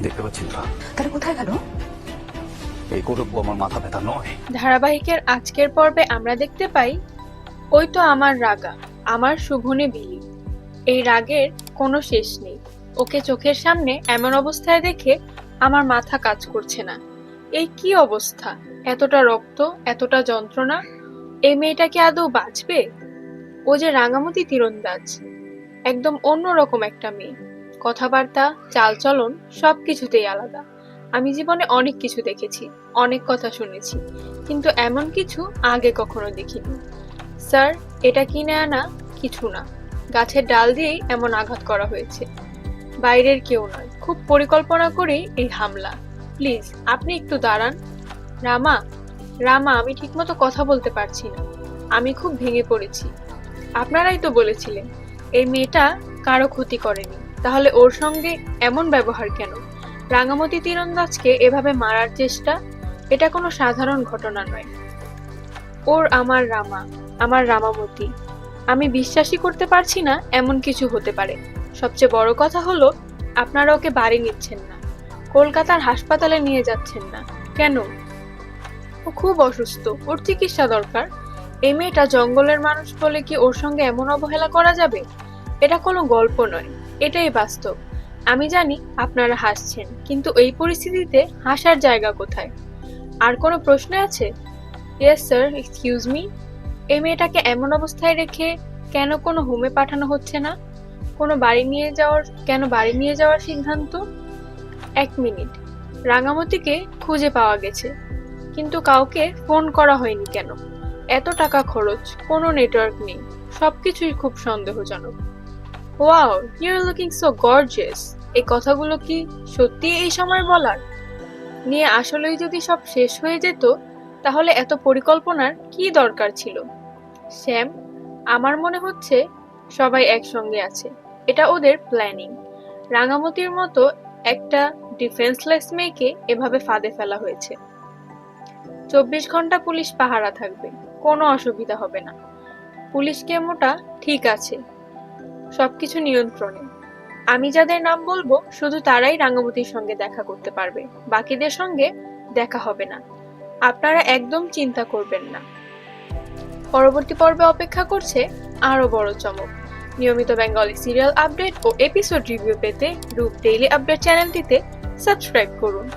দেখতে পাচ্ছি না। তাহলে কোথায় গেল? এই কৌরব আমার মাথা ব্যথা নয়। ধারাবাহিকের আজকের পর্বে আমরা দেখতে পাই, ওই তো আমার রাগা, আমার শুভনে বিলি। এই রাগের কোনো শেষ নেই। ওকে চোখের সামনে এমন অবস্থায় দেখে আমার মাথা কাজ করছে না। এই কি অবস্থা, এতটা রক্ত, এতটা যন্ত্রণা। এই মেয়েটা কি আদৌ বাঁচবে? ও যে রাঙামতি তীরন্দাজ, একদম অন্যরকম একটা মেয়ে। কথাবার্তা, চালচলন সবকিছুতেই আলাদা। আমি জীবনে অনেক কিছু দেখেছি, অনেক কথা শুনেছি, কিন্তু এমন কিছু আগে কখনো দেখিনি। স্যার, এটা কিনে আনা কিছু না, গাছের ডাল দিয়েই এমন আঘাত করা হয়েছে। বাইরের কেউ নয়, খুব পরিকল্পনা করেই এই হামলা। প্লিজ আপনি একটু দাঁড়ান। রামা, রামা, আমি ঠিকমতো কথা বলতে পারছি না, আমি খুব ভেঙে পড়েছি। আপনারাই তো বলেছিলেন এই মেয়েটা কারো ক্ষতি করেনি, তাহলে ওর সঙ্গে এমন ব্যবহার কেন? রাঙামতি তীরন্দাজকে এভাবে মারার চেষ্টা, এটা কোনো সাধারণ ঘটনা নয়। ওর আমার রামা, আমার রামামতি। আমি বিশ্বাসই করতে পারছি না এমন কিছু হতে পারে। সবচেয়ে বড় কথা হলো, আপনারা ওকে বাড়ি নিচ্ছেন না, কলকাতার হাসপাতালে নিয়ে যাচ্ছেন না কেন? ও খুব অসুস্থ, ওর চিকিৎসা দরকার। এই মেয়েটা জঙ্গলের মানুষ বলে কি ওর সঙ্গে এমন অবহেলা করা যাবে? এটা কোনো গল্প নয়, এটাই বাস্তব। আমি জানি আপনারা হাসছেন, কিন্তু এই পরিস্থিতিতে হাসার জায়গা কোথায়? আর কোনো প্রশ্ন আছে? Yes sir, excuse me. এই মেয়েটাকে এমন অবস্থায় রেখে কেন কোনো হোমে পাঠানো হচ্ছে না? কেন বাড়ি নিয়ে যাওয়ার সিদ্ধান্ত? এক মিনিট, রাঙামতিকে খুঁজে পাওয়া গেছে, কিন্তু কাউকে ফোন করা হয়নি কেন? এত টাকা খরচ, কোনো নেটওয়ার্ক নেই, সবকিছুই খুব সন্দেহজনক। Wow, you are looking so gorgeous. এই কথাগুলো কি সত্যি এই সময় বলার? নিয়ে আসলেই যদি সব শেষ হয়ে যেত, তাহলে এত পরিকল্পনার কি দরকার ছিল? শ্যাম, আমার মনে হচ্ছে সবাই একসঙ্গে আছে, এটা ওদের প্ল্যানিং। রাঙামতির মতো একটা ডিফেন্সলেস মেয়েকে এভাবে ফাঁদে ফেলা হয়েছে। 24 ঘন্টা পুলিশ পাহারা থাকবে, কোনো অসুবিধা হবে না। পুলিশ কেমোটা ঠিক আছে, সবকিছু নিয়ন্ত্রণে। আমি যাদের নাম বলবো শুধু তারাই রাঙামতির সঙ্গে দেখা করতে পারবে, বাকিদের সঙ্গে দেখা হবে না। আপনারা একদম চিন্তা করবেন না। পরবর্তী পর্বে অপেক্ষা করছে আরো বড় চমক। নিয়মিত বেঙ্গলি সিরিয়াল আপডেট ও এপিসোড রিভিউ পেতে রূপ ডেইলি আপডেট চ্যানেলটিতে সাবস্ক্রাইব করুন।